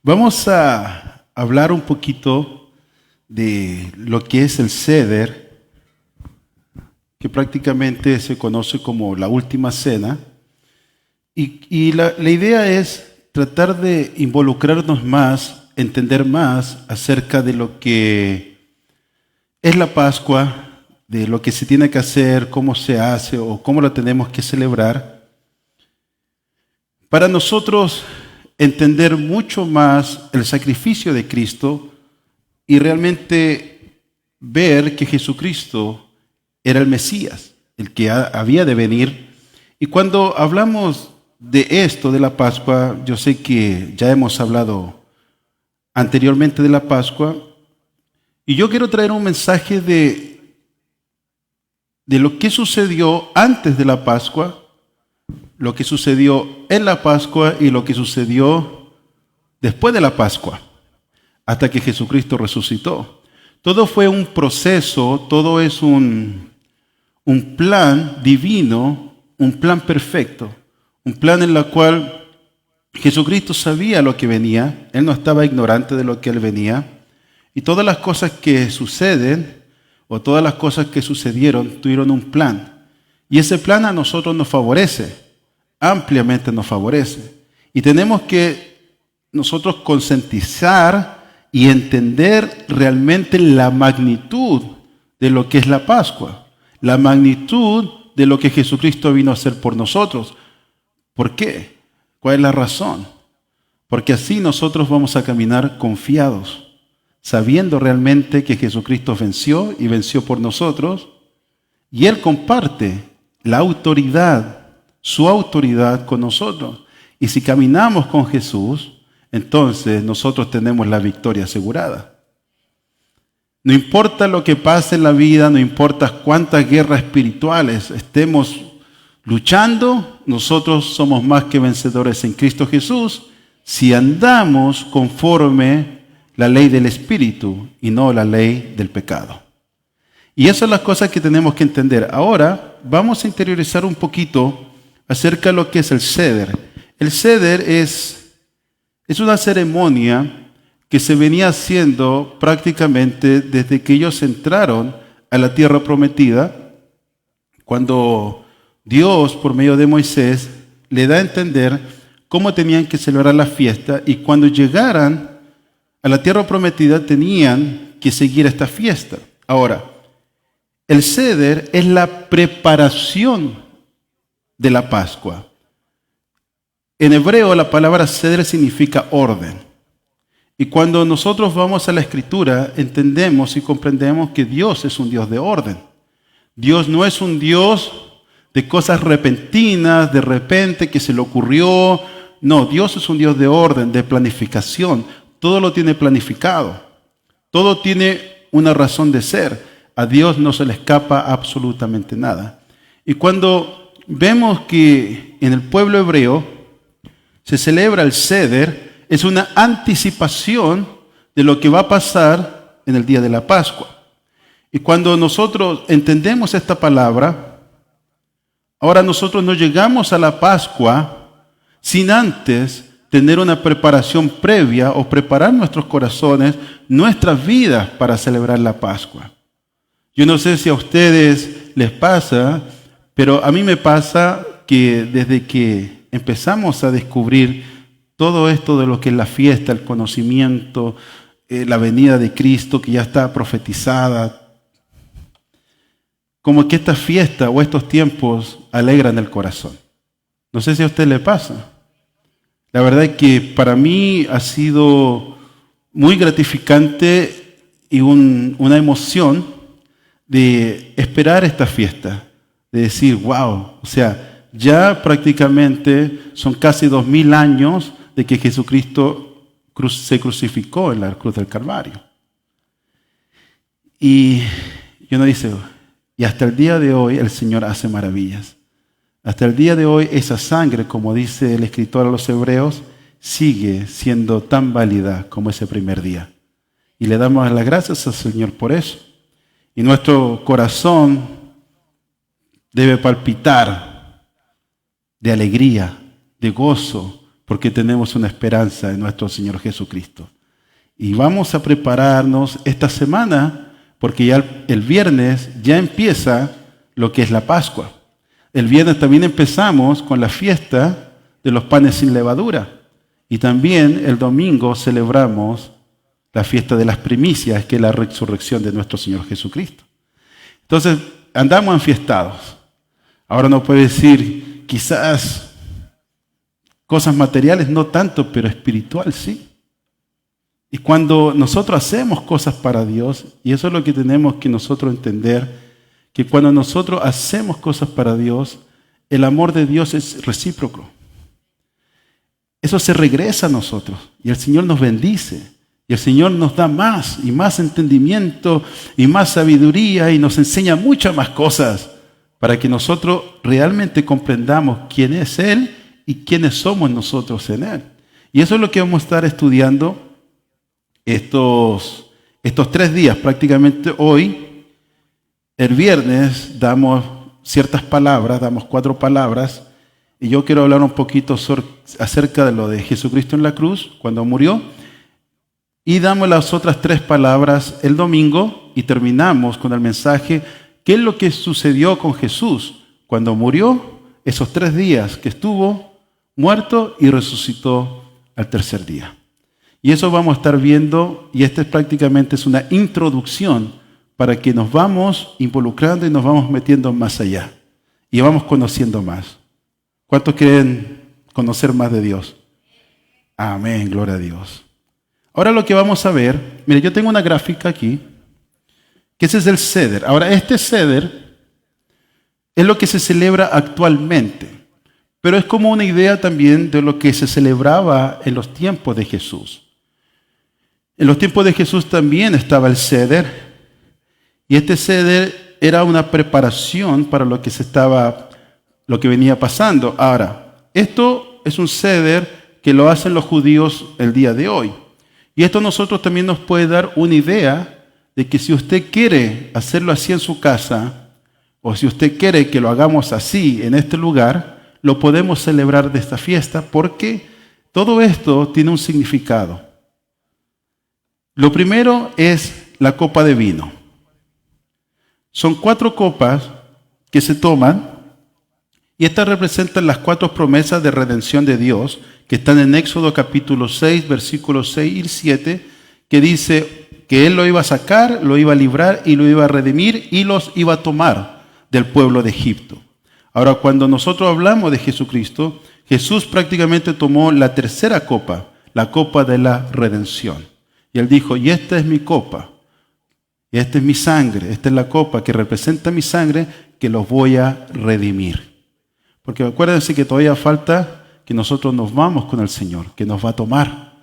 Vamos a hablar un poquito de lo que es el Seder, que prácticamente se conoce como la última cena. Y la idea es tratar de involucrarnos más, entender más acerca de lo que es la Pascua, de lo que se tiene que hacer, cómo se hace o cómo la tenemos que celebrar, para nosotros entender mucho más el sacrificio de Cristo y realmente ver que Jesucristo era el Mesías, el que había de venir. Y cuando hablamos de esto, de la Pascua, yo sé que ya hemos hablado anteriormente de la Pascua, y yo quiero traer un mensaje de lo que sucedió antes de la Pascua, lo que sucedió en la Pascua y lo que sucedió después de la Pascua, hasta que Jesucristo resucitó. Todo fue un proceso, todo es un plan divino, un plan perfecto, un plan en el cual Jesucristo sabía lo que venía, Él no estaba ignorante de lo que Él venía, y todas las cosas que suceden, o todas las cosas que sucedieron, tuvieron un plan. Y ese plan a nosotros nos favorece, ampliamente nos favorece. Y tenemos que nosotros concientizar y entender realmente la magnitud de lo que es la Pascua, la magnitud de lo que Jesucristo vino a hacer por nosotros. ¿Por qué? ¿Cuál es la razón? Porque así nosotros vamos a caminar confiados, sabiendo realmente que Jesucristo venció y venció por nosotros, y Él comparte la autoridad, su autoridad con nosotros. Y si caminamos con Jesús, entonces nosotros tenemos la victoria asegurada. No importa lo que pase en la vida, no importa cuántas guerras espirituales estemos luchando, nosotros somos más que vencedores en Cristo Jesús si andamos conforme la ley del Espíritu y no la ley del pecado. Y esas son las cosas que tenemos que entender. Ahora vamos a interiorizar un poquito acerca de lo que es el Seder. El Seder es una ceremonia que se venía haciendo prácticamente desde que ellos entraron a la tierra prometida, cuando Dios, por medio de Moisés, le da a entender cómo tenían que celebrar la fiesta, y cuando llegaran a la tierra prometida tenían que seguir esta fiesta. Ahora, el Seder es la preparación de la Pascua. En hebreo la palabra Seder significa orden. Y cuando nosotros vamos a la Escritura, entendemos y comprendemos que Dios es un Dios de orden. Dios no es un Dios de cosas repentinas, de repente que se le ocurrió. No, Dios es un Dios de orden, de planificación. Todo lo tiene planificado. Todo tiene una razón de ser. A Dios no se le escapa absolutamente nada. Y cuando vemos que en el pueblo hebreo se celebra el Seder, es una anticipación de lo que va a pasar en el día de la Pascua. Y cuando nosotros entendemos esta palabra, ahora nosotros no llegamos a la Pascua sin antes tener una preparación previa o preparar nuestros corazones, nuestras vidas para celebrar la Pascua. Yo no sé si a ustedes les pasa, pero a mí me pasa que desde que empezamos a descubrir todo esto de lo que es la fiesta, el conocimiento, la venida de Cristo que ya está profetizada, como que esta fiesta o estos tiempos alegran el corazón. No sé si a usted le pasa. La verdad es que para mí ha sido muy gratificante y una emoción de esperar esta fiesta, de decir, wow, o sea, ya prácticamente son casi 2000 años de que Jesucristo se crucificó en la cruz del Calvario. Y uno dice, y hasta el día de hoy el Señor hace maravillas. Hasta el día de hoy esa sangre, como dice el escritor a los Hebreos, sigue siendo tan válida como ese primer día. Y le damos las gracias al Señor por eso. Y nuestro corazón debe palpitar de alegría, de gozo, porque tenemos una esperanza en nuestro Señor Jesucristo. Y vamos a prepararnos esta semana, porque ya el viernes ya empieza lo que es la Pascua. El viernes también empezamos con la fiesta de los panes sin levadura. Y también el domingo celebramos la fiesta de las primicias, que es la resurrección de nuestro Señor Jesucristo. Entonces, andamos enfiestados. Ahora no puede decir, quizás cosas materiales no tanto, pero espiritual sí. Y cuando nosotros hacemos cosas para Dios, y eso es lo que tenemos que nosotros entender, que cuando nosotros hacemos cosas para Dios, el amor de Dios es recíproco. Eso se regresa a nosotros y el Señor nos bendice. Y el Señor nos da más y más entendimiento y más sabiduría y nos enseña muchas más cosas para que nosotros realmente comprendamos quién es Él y quiénes somos nosotros en Él. Y eso es lo que vamos a estar estudiando estos 3 días. Prácticamente hoy, el viernes, damos ciertas palabras, damos 4 palabras. Y yo quiero hablar un poquito acerca de lo de Jesucristo en la cruz, cuando murió. Y damos las otras 3 palabras el domingo y terminamos con el mensaje, ¿qué es lo que sucedió con Jesús cuando murió esos 3 días que estuvo muerto y resucitó al tercer día? Y eso vamos a estar viendo, y esta prácticamente es una introducción para que nos vamos involucrando y nos vamos metiendo más allá y vamos conociendo más. ¿Cuántos quieren conocer más de Dios? Amén, gloria a Dios. Ahora lo que vamos a ver, mire, yo tengo una gráfica aquí, que ese es el Seder. Ahora, este Seder es lo que se celebra actualmente, pero es como una idea también de lo que se celebraba en los tiempos de Jesús. En los tiempos de Jesús también estaba el Seder, y este Seder era una preparación para lo que venía pasando. Ahora, esto es un Seder que lo hacen los judíos el día de hoy. Y esto a nosotros también nos puede dar una idea de que si usted quiere hacerlo así en su casa, o si usted quiere que lo hagamos así en este lugar, lo podemos celebrar de esta fiesta, porque todo esto tiene un significado. Lo primero es la copa de vino. Son 4 copas que se toman, y estas representan las 4 promesas de redención de Dios que están en Éxodo capítulo 6, versículos 6 y 7, que dice que Él lo iba a sacar, lo iba a librar y lo iba a redimir y los iba a tomar del pueblo de Egipto. Ahora, cuando nosotros hablamos de Jesucristo, Jesús prácticamente tomó la tercera copa, la copa de la redención. Y Él dijo, y esta es mi copa, y esta es mi sangre, esta es la copa que representa mi sangre, que los voy a redimir. Porque acuérdense que todavía falta que nosotros nos vamos con el Señor, que nos va a tomar.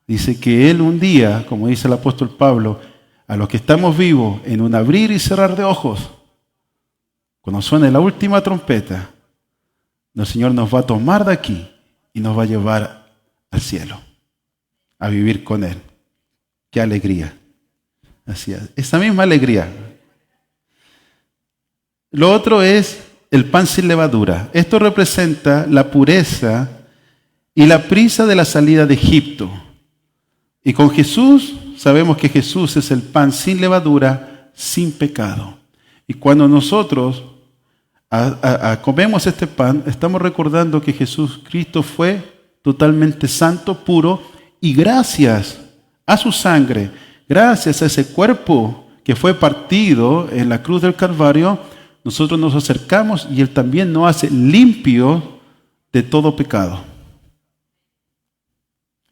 Dice que Él un día, como dice el apóstol Pablo, a los que estamos vivos, en un abrir y cerrar de ojos, cuando suene la última trompeta, el Señor nos va a tomar de aquí y nos va a llevar al cielo, a vivir con Él. ¡Qué alegría! Así es, esa misma alegría. Lo otro es el pan sin levadura. Esto representa la pureza y la prisa de la salida de Egipto. Y con Jesús, sabemos que Jesús es el pan sin levadura, sin pecado. Y cuando nosotros comemos este pan, estamos recordando que Jesucristo fue totalmente santo, puro, y gracias a su sangre, gracias a ese cuerpo que fue partido en la cruz del Calvario, nosotros nos acercamos y Él también nos hace limpio de todo pecado.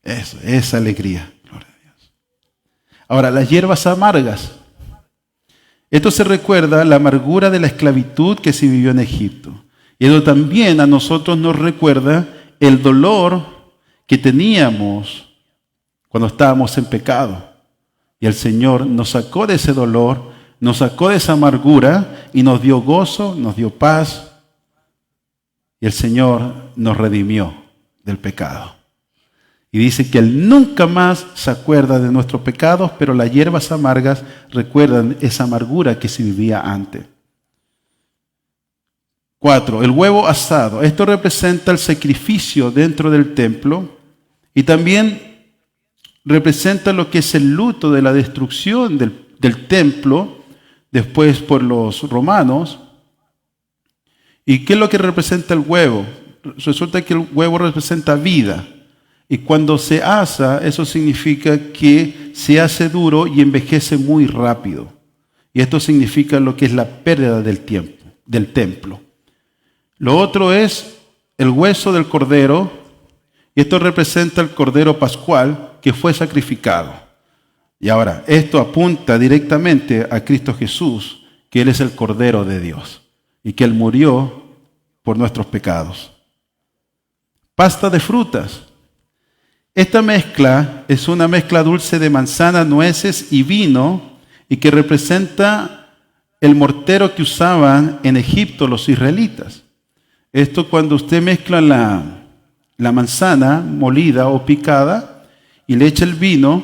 Eso, esa alegría. Gloria a Dios. Ahora, las hierbas amargas. Esto se recuerda la amargura de la esclavitud que se vivió en Egipto. Y eso también a nosotros nos recuerda el dolor que teníamos cuando estábamos en pecado. Y el Señor nos sacó de ese dolor, nos sacó de esa amargura y nos dio gozo, nos dio paz. Y el Señor nos redimió del pecado. Y dice que Él nunca más se acuerda de nuestros pecados, pero las hierbas amargas recuerdan esa amargura que se vivía antes. 4. El huevo asado. Esto representa el sacrificio dentro del templo y también representa lo que es el luto de la destrucción del templo después por los romanos. ¿Y qué es lo que representa el huevo? Resulta que el huevo representa vida. Y cuando se asa, eso significa que se hace duro y envejece muy rápido. Y esto significa lo que es la pérdida del tiempo, del templo. Lo otro es el hueso del cordero. Y esto representa el cordero pascual que fue sacrificado. Y ahora, esto apunta directamente a Cristo Jesús, que Él es el Cordero de Dios y que Él murió por nuestros pecados. Pasta de frutas. Esta mezcla es una mezcla dulce de manzana, nueces y vino y que representa el mortero que usaban en Egipto los israelitas. Esto cuando usted mezcla la manzana molida o picada y le echa el vino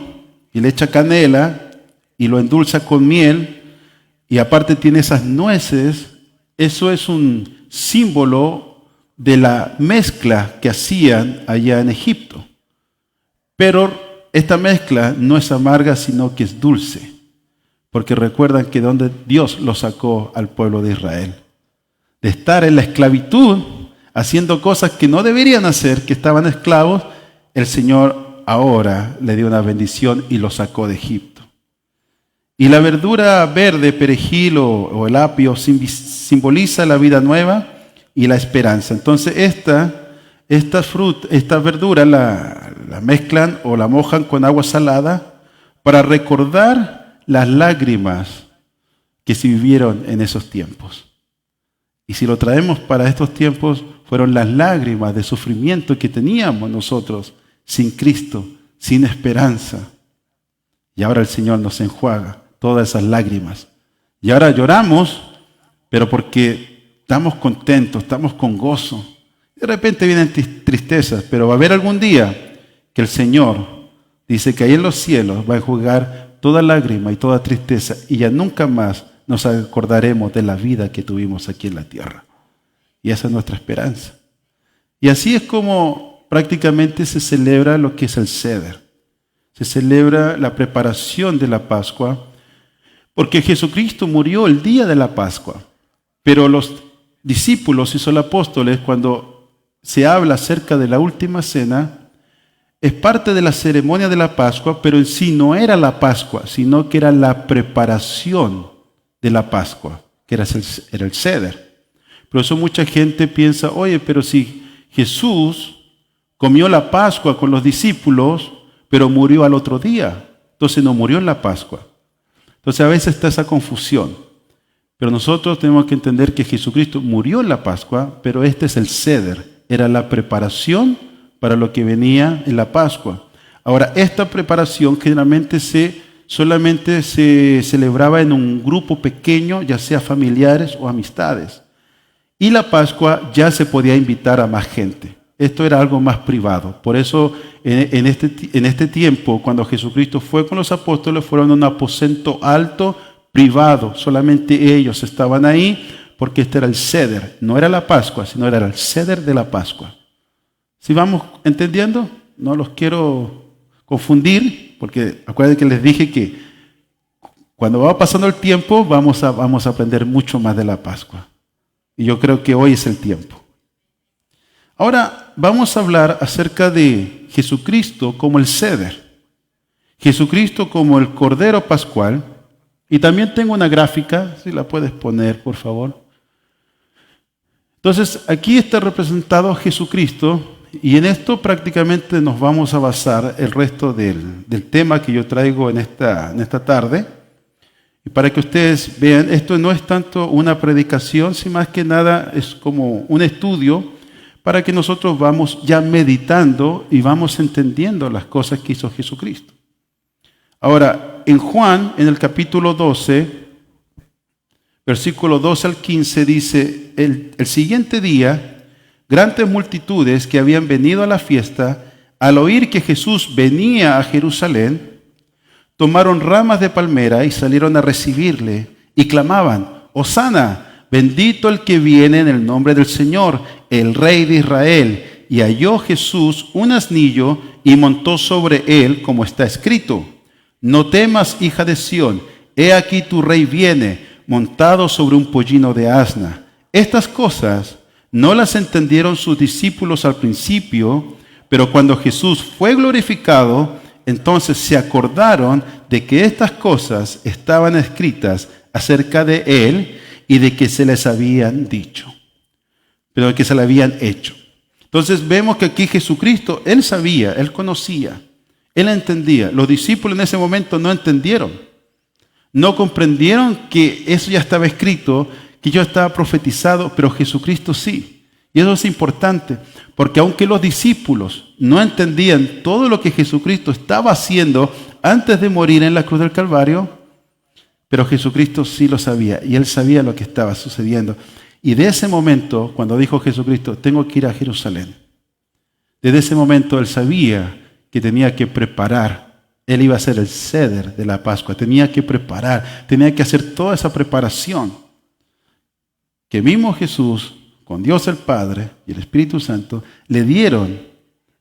y le echa canela y lo endulza con miel y aparte tiene esas nueces, eso es un símbolo de la mezcla que hacían allá en Egipto. Pero esta mezcla no es amarga, sino que es dulce, porque recuerdan que donde Dios lo sacó al pueblo de Israel, de estar en la esclavitud, haciendo cosas que no deberían hacer, que estaban esclavos, el Señor ahora le dio una bendición y lo sacó de Egipto. Y la verdura verde, perejil o el apio simboliza la vida nueva y la esperanza. Entonces esta verdura la mezclan o la mojan con agua salada para recordar las lágrimas que se vivieron en esos tiempos. Y si lo traemos para estos tiempos, fueron las lágrimas de sufrimiento que teníamos nosotros sin Cristo, sin esperanza. Y ahora el Señor nos enjuaga todas esas lágrimas. Y ahora lloramos, pero porque estamos contentos, estamos con gozo. De repente vienen tristezas, pero va a haber algún día que el Señor dice que ahí en los cielos va a enjugar toda lágrima y toda tristeza y ya nunca más nos acordaremos de la vida que tuvimos aquí en la tierra. Y esa es nuestra esperanza. Y así es como prácticamente se celebra lo que es el Seder. Se celebra la preparación de la Pascua, porque Jesucristo murió el día de la Pascua. Pero los discípulos y los apóstoles, cuando se habla acerca de la última cena, es parte de la ceremonia de la Pascua, pero en sí no era la Pascua, sino que era la preparación de la Pascua, que era el Seder. Por eso mucha gente piensa, oye, pero si Jesús comió la Pascua con los discípulos, pero murió al otro día, entonces no murió en la Pascua. Entonces a veces está esa confusión. Pero nosotros tenemos que entender que Jesucristo murió en la Pascua, pero este es el Seder, era la preparación para lo que venía en la Pascua. Ahora, esta preparación generalmente solamente se celebraba en un grupo pequeño, ya sea familiares o amistades. Y la Pascua ya se podía invitar a más gente. Esto era algo más privado. Por eso, en este tiempo, cuando Jesucristo fue con los apóstoles, fueron a un aposento alto, privado. Solamente ellos estaban ahí, porque este era el Seder. No era la Pascua, sino era el Seder de la Pascua. ¿Sí vamos entendiendo? No los quiero confundir, porque acuérdense que les dije que cuando va pasando el tiempo, vamos a aprender mucho más de la Pascua. Y yo creo que hoy es el tiempo. Ahora vamos a hablar acerca de Jesucristo como el Seder. Jesucristo como el Cordero Pascual. Y también tengo una gráfica, si la puedes poner, por favor. Entonces, aquí está representado Jesucristo. Y en esto prácticamente nos vamos a basar el resto del tema que yo traigo en esta tarde. Y para que ustedes vean, esto no es tanto una predicación, sino más que nada es como un estudio para que nosotros vamos ya meditando y vamos entendiendo las cosas que hizo Jesucristo. Ahora, en Juan, en el capítulo 12, versículo 12 al 15, dice, el siguiente día, grandes multitudes que habían venido a la fiesta, al oír que Jesús venía a Jerusalén, tomaron ramas de palmera y salieron a recibirle y clamaban, Hosana, bendito el que viene en el nombre del Señor, el Rey de Israel. Y halló Jesús un asnillo y montó sobre él, como está escrito: no temas, hija de Sión, he aquí tu rey viene, montado sobre un pollino de asna. Estas cosas no las entendieron sus discípulos al principio, pero cuando Jesús fue glorificado, entonces se acordaron de que estas cosas estaban escritas acerca de él y de que se les habían dicho, pero de que se le habían hecho. Entonces vemos que aquí Jesucristo, Él sabía, Él conocía, Él entendía. Los discípulos en ese momento no entendieron, no comprendieron que eso ya estaba escrito, que ya estaba profetizado, pero Jesucristo sí. Y eso es importante, porque aunque los discípulos no entendían todo lo que Jesucristo estaba haciendo antes de morir en la cruz del Calvario, pero Jesucristo sí lo sabía, y Él sabía lo que estaba sucediendo. Y de ese momento, cuando dijo Jesucristo, tengo que ir a Jerusalén, desde ese momento Él sabía que tenía que preparar. Él iba a ser el ceder de la Pascua, tenía que preparar, tenía que hacer toda esa preparación. Que mismo Jesús, con Dios el Padre y el Espíritu Santo, le dieron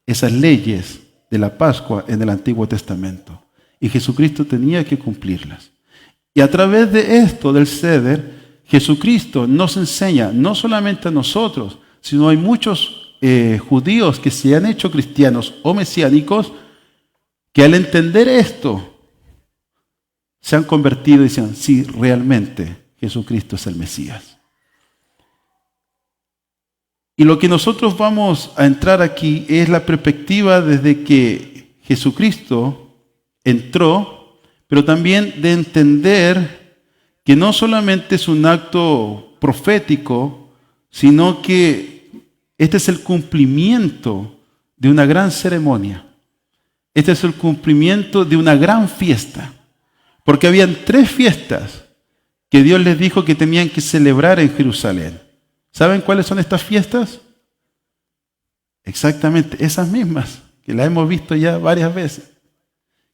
esas leyes de la Pascua en el Antiguo Testamento. Y Jesucristo tenía que cumplirlas. Y a través de esto, del ceder, Jesucristo nos enseña, no solamente a nosotros, sino hay muchos judíos que se han hecho cristianos o mesiánicos, que al entender esto, se han convertido y dicen, sí, realmente Jesucristo es el Mesías. Y lo que nosotros vamos a entrar aquí es la perspectiva desde que Jesucristo entró, pero también de entender que no solamente es un acto profético, sino que este es el cumplimiento de una gran ceremonia. Este es el cumplimiento de una gran fiesta. Porque habían 3 fiestas que Dios les dijo que tenían que celebrar en Jerusalén. ¿Saben cuáles son estas fiestas? Exactamente, esas mismas, que las hemos visto ya varias veces.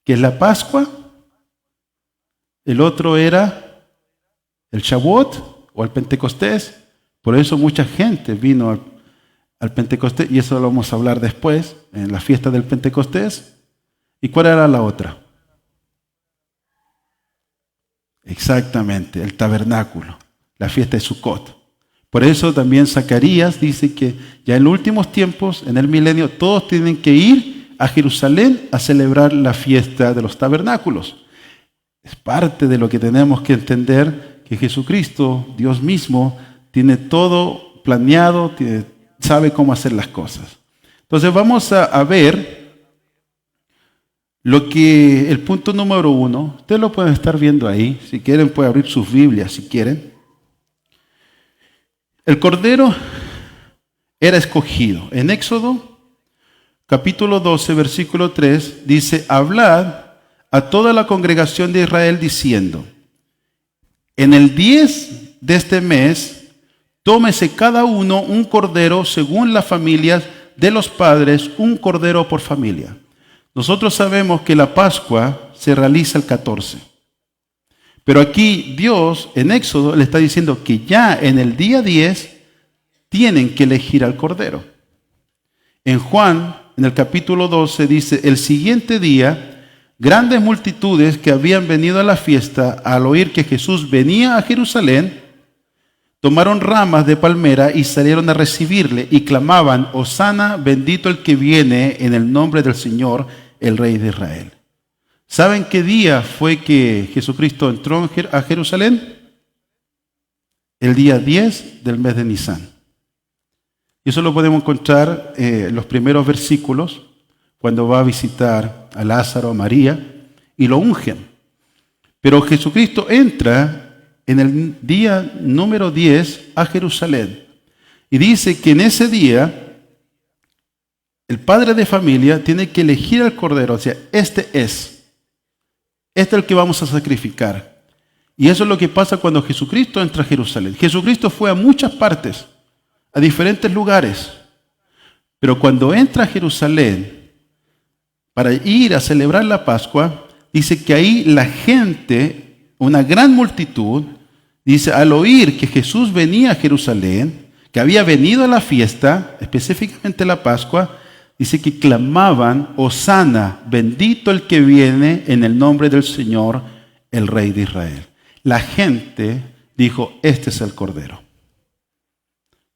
Que es la Pascua, el otro era el Shavuot o el Pentecostés. Por eso mucha gente vino al Pentecostés, y eso lo vamos a hablar después, en la fiesta del Pentecostés. ¿Y cuál era la otra? Exactamente, el tabernáculo, la fiesta de Sukkot. Por eso también Zacarías dice que ya en los últimos tiempos, en el milenio, todos tienen que ir a Jerusalén a celebrar la fiesta de los tabernáculos. Es parte de lo que tenemos que entender, que Jesucristo, Dios mismo, tiene todo planeado, sabe cómo hacer las cosas. Entonces vamos a ver lo que el punto número 1, ustedes lo pueden estar viendo ahí, si quieren pueden abrir sus Biblias si quieren. El Cordero era escogido. En Éxodo, capítulo 12, versículo 3, dice, hablad a toda la congregación de Israel diciendo, en el 10 de este mes, tómese cada uno un cordero según las familias de los padres, un cordero por familia. Nosotros sabemos que la Pascua se realiza el 14. Pero aquí Dios en Éxodo le está diciendo que ya en el día 10 tienen que elegir al Cordero. En Juan, en el capítulo 12, dice, el siguiente día, grandes multitudes que habían venido a la fiesta al oír que Jesús venía a Jerusalén, tomaron ramas de palmera y salieron a recibirle y clamaban, Hosana, bendito el que viene en el nombre del Señor, el Rey de Israel. ¿Saben qué día fue que Jesucristo entró a Jerusalén? El día 10 del mes de Nisan. Y eso lo podemos encontrar en los primeros versículos, cuando va a visitar a Lázaro, a María, y lo ungen. Pero Jesucristo entra en el día número 10 a Jerusalén. Y dice que en ese día, el padre de familia tiene que elegir al cordero. O sea, este es el que vamos a sacrificar. Y eso es lo que pasa cuando Jesucristo entra a Jerusalén. Jesucristo fue a muchas partes, a diferentes lugares. Pero cuando entra a Jerusalén para ir a celebrar la Pascua, dice que ahí la gente, una gran multitud, Dice, al oír que Jesús venía a Jerusalén, que había venido a la fiesta, específicamente la Pascua, dice que clamaban, Hosana, bendito el que viene en el nombre del Señor, el Rey de Israel. La gente dijo, este es el Cordero.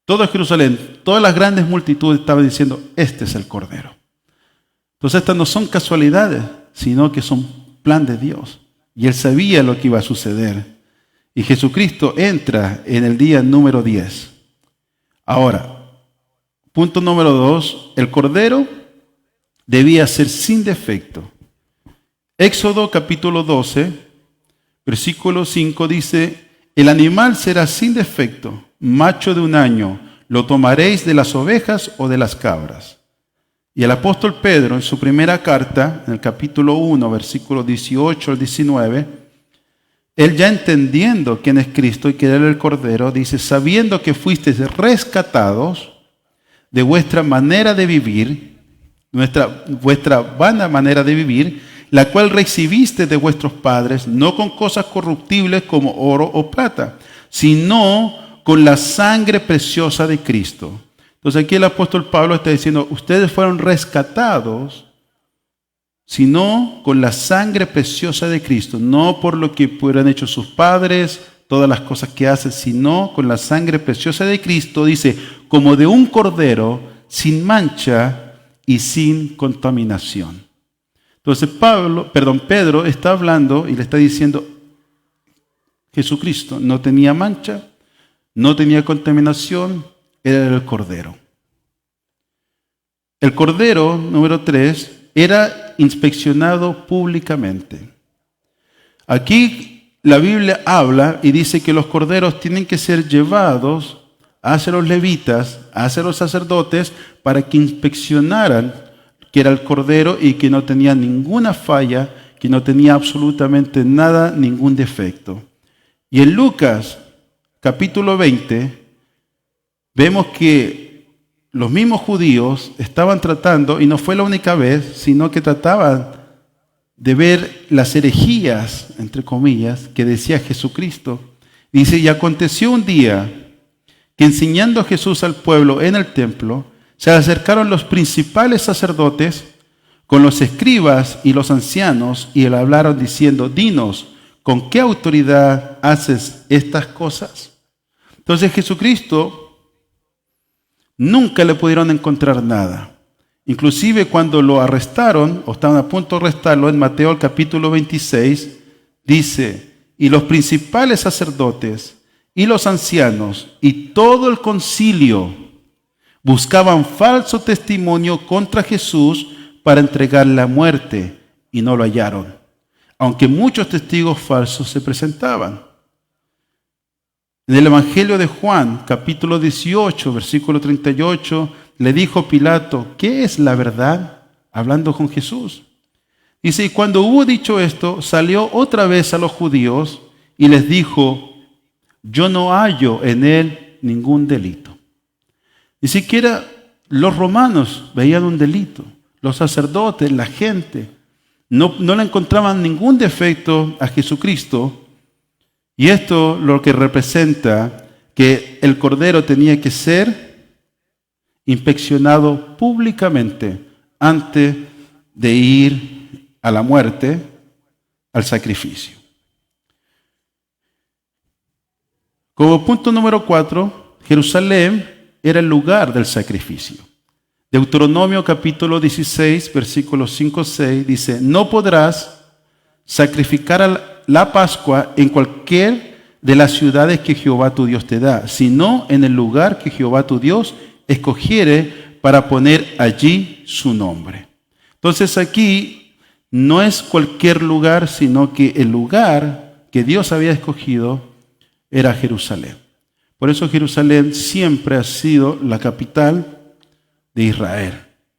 Todo Jerusalén, todas las grandes multitudes estaban diciendo, este es el Cordero. Entonces estas no son casualidades, sino que son plan de Dios. Y Él sabía lo que iba a suceder. Y Jesucristo entra en el día número 10. Ahora, punto número 2, el Cordero debía ser sin defecto. Éxodo capítulo 12, versículo 5 dice, el animal será sin defecto, macho de 1 año, lo tomaréis de las ovejas o de las cabras. Y el apóstol Pedro, en su primera carta, en el capítulo 1, versículo 18 al 19, él ya entendiendo quién es Cristo y que Él es el Cordero, dice, sabiendo que fuisteis rescatados de vuestra manera de vivir, vuestra vana manera de vivir, la cual recibiste de vuestros padres, no con cosas corruptibles como oro o plata, sino con la sangre preciosa de Cristo. Entonces aquí el apóstol Pablo está diciendo, ustedes fueron rescatados, sino con la sangre preciosa de Cristo, no por lo que hubieran hecho sus padres, todas las cosas que hacen, sino con la sangre preciosa de Cristo, dice, como de un cordero, sin mancha y sin contaminación. Entonces Pedro está hablando y le está diciendo, Jesucristo no tenía mancha, no tenía contaminación, era el Cordero. El Cordero, número 3, era inspeccionado públicamente. Aquí la Biblia habla y dice que los corderos tienen que ser llevados hacia los levitas, hacia los sacerdotes, para que inspeccionaran que era el cordero y que no tenía ninguna falla, que no tenía absolutamente nada, ningún defecto. Y en Lucas capítulo 20 vemos que los mismos judíos estaban tratando, y no fue la única vez, sino que trataban de ver las herejías, entre comillas, que decía Jesucristo. Dice, y aconteció un día que enseñando a Jesús al pueblo en el templo, se acercaron los principales sacerdotes con los escribas y los ancianos y le hablaron diciendo, dinos, ¿con qué autoridad haces estas cosas? Entonces Jesucristo nunca le pudieron encontrar nada. Inclusive cuando lo arrestaron, o estaban a punto de arrestarlo, en Mateo el capítulo 26, dice, y los principales sacerdotes y los ancianos y todo el concilio buscaban falso testimonio contra Jesús para entregarle a muerte, y no lo hallaron, aunque muchos testigos falsos se presentaban. En el Evangelio de Juan, capítulo 18, versículo 38, le dijo Pilato, ¿qué es la verdad? Hablando con Jesús. Dice, y cuando hubo dicho esto, salió otra vez a los judíos y les dijo, yo no hallo en él ningún delito. Ni siquiera los romanos veían un delito. Los sacerdotes, la gente, no le encontraban ningún defecto a Jesucristo. Y esto lo que representa que el Cordero tenía que ser inspeccionado públicamente antes de ir a la muerte, al sacrificio. Como punto número 4, Jerusalén era el lugar del sacrificio. Deuteronomio capítulo 16, versículos 5-6 dice, no podrás sacrificar la Pascua en cualquier de las ciudades que Jehová tu Dios te da, sino en el lugar que Jehová tu Dios escogiere para poner allí su nombre. Entonces aquí no es cualquier lugar, sino que el lugar que Dios había escogido era Jerusalén. Por eso Jerusalén siempre ha sido la capital de Israel.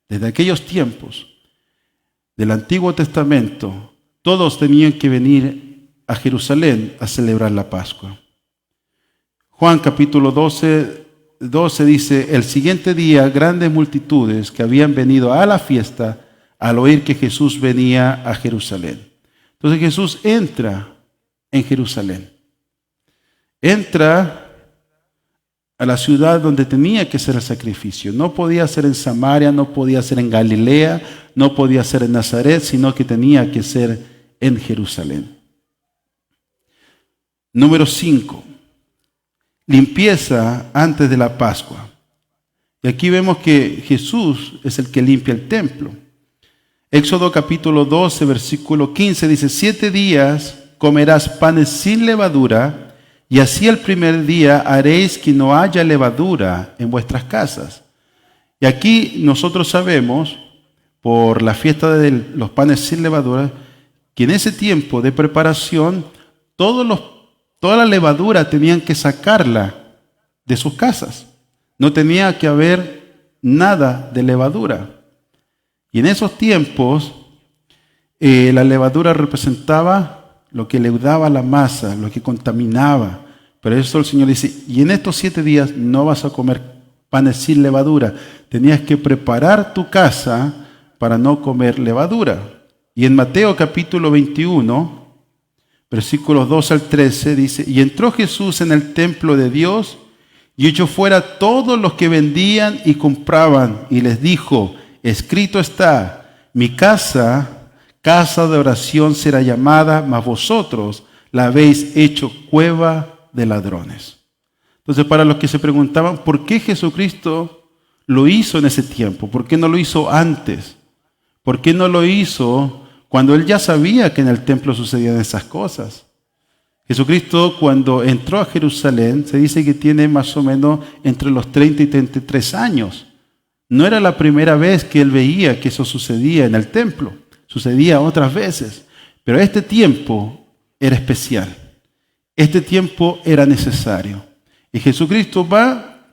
Desde aquellos tiempos del Antiguo Testamento, todos tenían que venir a Jerusalén a celebrar la Pascua. Juan capítulo 12 dice, el siguiente día grandes multitudes que habían venido a la fiesta al oír que Jesús venía a Jerusalén. Entonces Jesús entra en Jerusalén. entra a la ciudad donde tenía que ser el sacrificio. No podía ser en Samaria, no podía ser en Galilea, no podía ser en Nazaret, sino que tenía que ser en Jerusalén. Número 5. Limpieza antes de la Pascua. Y aquí vemos que Jesús es el que limpia el templo. Éxodo capítulo 12, versículo 15 dice: 7 días comerás panes sin levadura, y así el primer día haréis que no haya levadura en vuestras casas. Y aquí nosotros sabemos, por la fiesta de los panes sin levadura, que en ese tiempo de preparación, toda la levadura tenían que sacarla de sus casas. No tenía que haber nada de levadura. Y en esos tiempos, la levadura representaba lo que leudaba la masa, lo que contaminaba. Pero eso el Señor dice: y en estos 7 días no vas a comer panes sin levadura. Tenías que preparar tu casa para no comer levadura. Y en Mateo capítulo 21, versículos 2 al 13, dice: y entró Jesús en el templo de Dios y echó fuera todos los que vendían y compraban, y les dijo: escrito está, mi casa de oración será llamada, mas vosotros la habéis hecho cueva de ladrones. Entonces, para los que se preguntaban por qué Jesucristo lo hizo en ese tiempo, por qué no lo hizo antes, por qué no lo hizo cuando él ya sabía que en el templo sucedían esas cosas. Jesucristo, cuando entró a Jerusalén, se dice que tiene más o menos entre los 30 y 33 años. No era la primera vez que él veía que eso sucedía en el templo. Sucedía otras veces, pero este tiempo era especial. Este tiempo era necesario. Y Jesucristo va,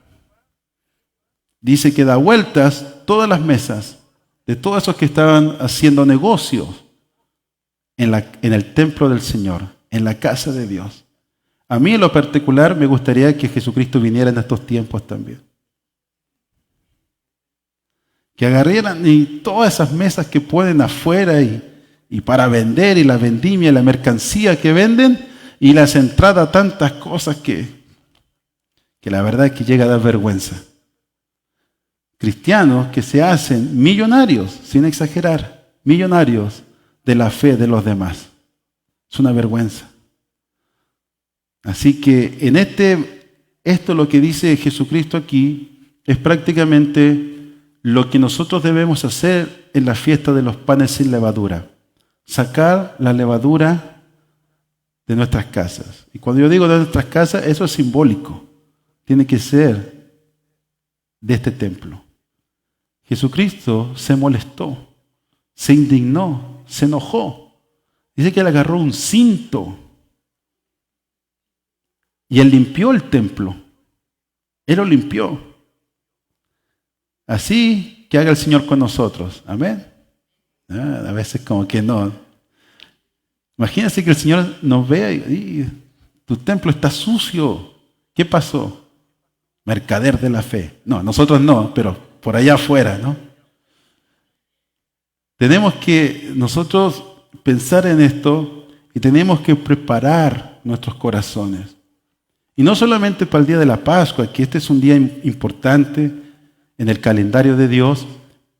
dice que da vueltas todas las mesas de todos esos que estaban haciendo negocios en el templo del Señor, en la casa de Dios. A mí en lo particular me gustaría que Jesucristo viniera en estos tiempos también. Que agarraran y todas esas mesas que ponen afuera y para vender, y la vendimia, la mercancía que venden, y las entradas, tantas cosas que la verdad es que llega a dar vergüenza. Cristianos que se hacen millonarios, sin exagerar, millonarios de la fe de los demás. Es una vergüenza. Así que en esto lo que dice Jesucristo aquí es prácticamente lo que nosotros debemos hacer en la fiesta de los panes sin levadura. Sacar la levadura de nuestras casas. Y cuando yo digo de nuestras casas, eso es simbólico. Tiene que ser de este templo. Jesucristo se molestó, se indignó, se enojó. Dice que él agarró un cinto y él limpió el templo. Él lo limpió. Así que haga el Señor con nosotros. Amén. A veces como que no. Imagínense que el Señor nos vea y tu templo está sucio. ¿Qué pasó? Mercader de la fe. No, nosotros no, pero por allá afuera, ¿no? Tenemos que nosotros pensar en esto y tenemos que preparar nuestros corazones. Y no solamente para el día de la Pascua, que este es un día importante en el calendario de Dios,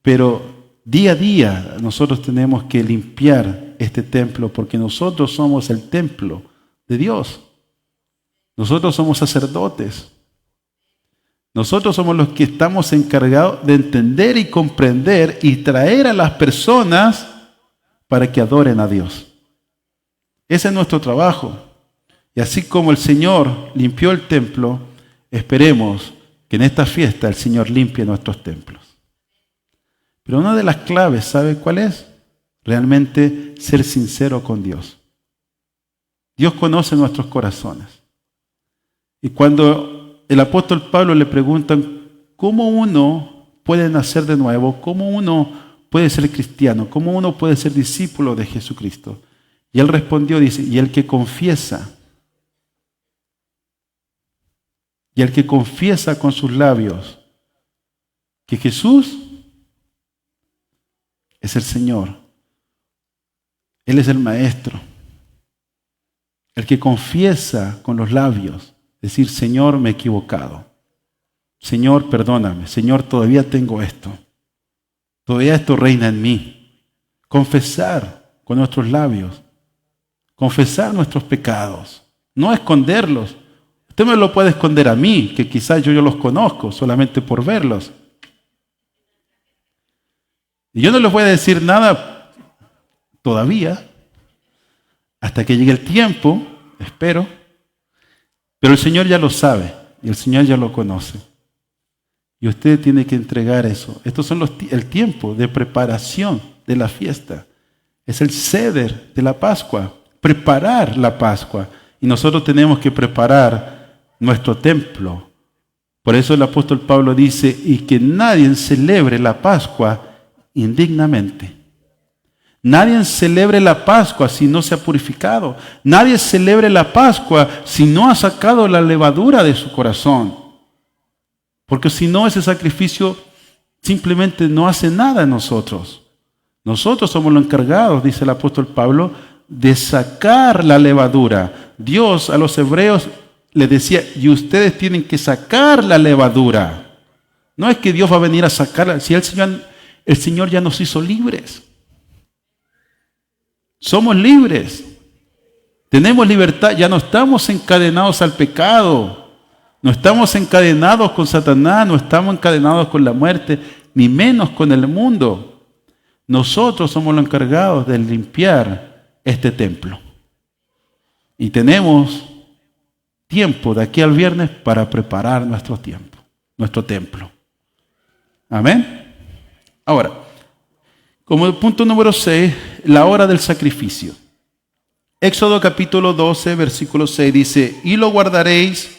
pero día a día nosotros tenemos que limpiar este templo porque nosotros somos el templo de Dios. Nosotros somos sacerdotes. Nosotros somos los que estamos encargados de entender y comprender y traer a las personas para que adoren a Dios. Ese es nuestro trabajo. Y así como el Señor limpió el templo, esperemos que en esta fiesta el Señor limpie nuestros templos. Pero una de las claves, ¿sabe cuál es? Realmente ser sincero con Dios. Dios conoce nuestros corazones. Y cuando el apóstol Pablo le preguntan cómo uno puede nacer de nuevo, cómo uno puede ser cristiano, cómo uno puede ser discípulo de Jesucristo. Y él respondió, dice, y el que confiesa con sus labios que Jesús es el Señor, Él es el Maestro. El que confiesa con los labios Decir, Señor, me he equivocado. Señor, perdóname. Señor, todavía tengo esto. Todavía esto reina en mí. Confesar con nuestros labios. Confesar nuestros pecados. No esconderlos. Usted me lo puede esconder a mí, que quizás yo los conozco solamente por verlos. Y yo no les voy a decir nada todavía, hasta que llegue el tiempo, espero. Pero el Señor ya lo sabe y el Señor ya lo conoce. Y usted tiene que entregar eso. Estos son el tiempo de preparación de la fiesta. Es el ceder de la Pascua. Preparar la Pascua. Y nosotros tenemos que preparar nuestro templo. Por eso el apóstol Pablo dice, y que nadie celebre la Pascua indignamente. Nadie celebre la Pascua si no se ha purificado. Nadie celebre la Pascua si no ha sacado la levadura de su corazón. Porque si no, ese sacrificio simplemente no hace nada en nosotros. Nosotros somos los encargados, dice el apóstol Pablo, de sacar la levadura. Dios a los hebreos les decía, y ustedes tienen que sacar la levadura. No es que Dios va a venir a sacarla. Si el Señor ya nos hizo libres. Somos libres. Tenemos libertad. Ya no estamos encadenados al pecado. No estamos encadenados con Satanás. No estamos encadenados con la muerte. Ni menos con el mundo. Nosotros somos los encargados de limpiar este templo. Y tenemos tiempo de aquí al viernes para preparar nuestro templo. Amén. Ahora, como punto número 6, la hora del sacrificio. Éxodo capítulo 12, versículo 6 dice, y lo guardaréis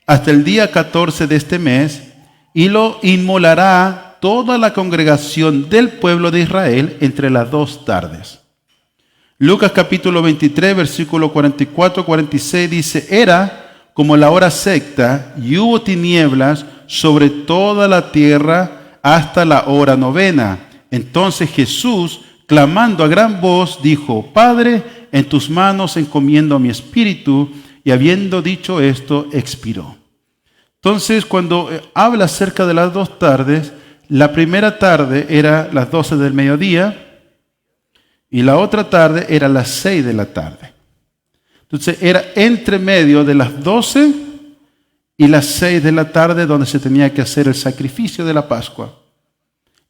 hasta el día 14 de este mes, y lo inmolará toda la congregación del pueblo de Israel entre las 2 tardes. Lucas capítulo 23, versículo 44-46 dice, era como la hora sexta, y hubo tinieblas sobre toda la tierra hasta la hora novena. Entonces Jesús, clamando a gran voz, dijo, Padre, en tus manos encomiendo mi espíritu, y habiendo dicho esto, expiró. Entonces, cuando habla acerca de las 2 tardes, la primera tarde era las 12 del mediodía, y la otra tarde era las 6 de la tarde. Entonces, era entre medio de las 12 y las 6 de la tarde donde se tenía que hacer el sacrificio de la Pascua.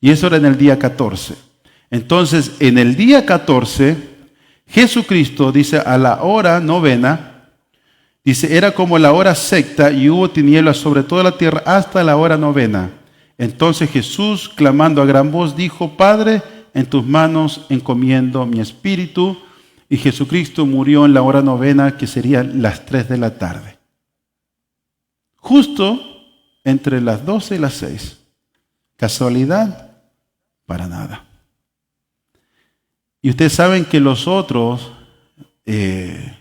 Y eso era en el día 14. Entonces, en el día 14, Jesucristo, dice, a la hora novena, dice, era como la hora sexta y hubo tinieblas sobre toda la tierra hasta la hora novena. Entonces Jesús, clamando a gran voz, dijo, Padre, en tus manos encomiendo mi espíritu. Y Jesucristo murió en la hora novena, que serían las 3 de la tarde. Justo entre las 12 y las 6. ¿Casualidad? Para nada. Y ustedes saben que los otros que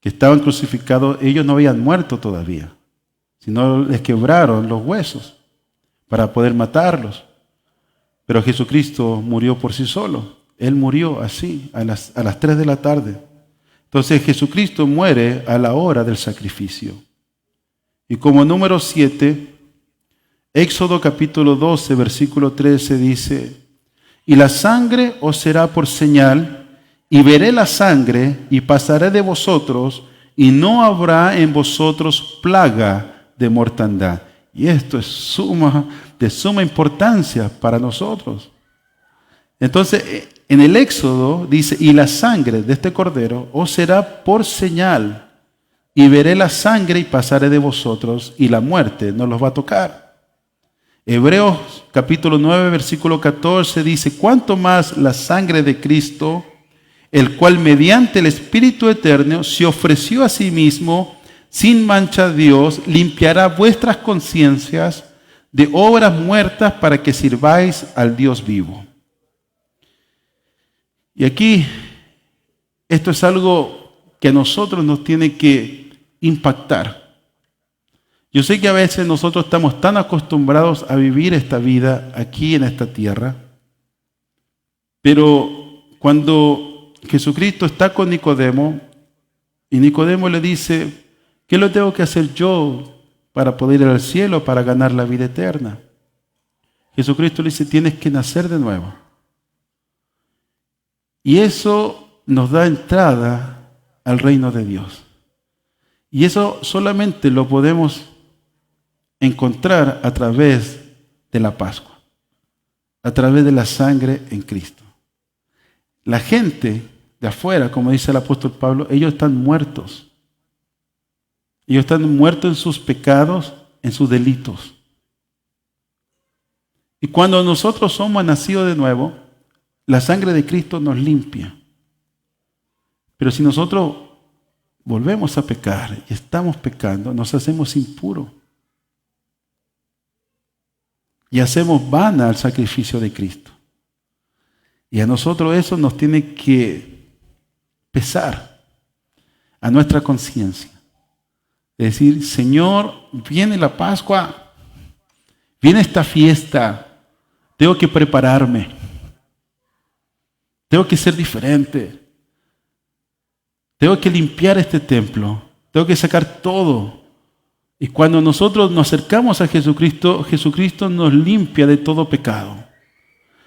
estaban crucificados, ellos no habían muerto todavía, sino les quebraron los huesos para poder matarlos. Pero Jesucristo murió por sí solo. Él murió así, a las 3 de la tarde. Entonces Jesucristo muere a la hora del sacrificio. Y como número 7, Éxodo capítulo 12, versículo 13 dice, y la sangre os será por señal, y veré la sangre, y pasaré de vosotros, y no habrá en vosotros plaga de mortandad. Y esto es de suma importancia para nosotros. Entonces, en el Éxodo dice, y la sangre de este cordero os será por señal, y veré la sangre y pasaré de vosotros, y la muerte no los va a tocar. Hebreos capítulo 9, versículo 14 dice, cuánto más la sangre de Cristo, el cual mediante el Espíritu Eterno se ofreció a sí mismo sin mancha a Dios, limpiará vuestras conciencias de obras muertas para que sirváis al Dios vivo. Y aquí, esto es algo que a nosotros nos tiene que impactar. Yo sé que a veces nosotros estamos tan acostumbrados a vivir esta vida aquí en esta tierra, pero cuando Jesucristo está con Nicodemo Y Nicodemo le dice, ¿qué lo tengo que hacer yo para poder ir al cielo, para ganar la vida eterna? Jesucristo le dice, tienes que nacer de nuevo. Y eso nos da entrada al reino de Dios. Y eso solamente lo podemos encontrar a través de la Pascua, a través de la sangre en Cristo. La gente de afuera, como dice el apóstol Pablo, ellos están muertos. Ellos están muertos en sus pecados, en sus delitos. Y cuando nosotros somos nacidos de nuevo, la sangre de Cristo nos limpia. Pero si nosotros volvemos a pecar y estamos pecando, nos hacemos impuros. Y hacemos vana el sacrificio de Cristo. Y a nosotros eso nos tiene que pesar a nuestra conciencia. Es decir, Señor, viene la Pascua, viene esta fiesta, tengo que prepararme, tengo que ser diferente, tengo que limpiar este templo, tengo que sacar todo. Y cuando nosotros nos acercamos a Jesucristo, Jesucristo nos limpia de todo pecado.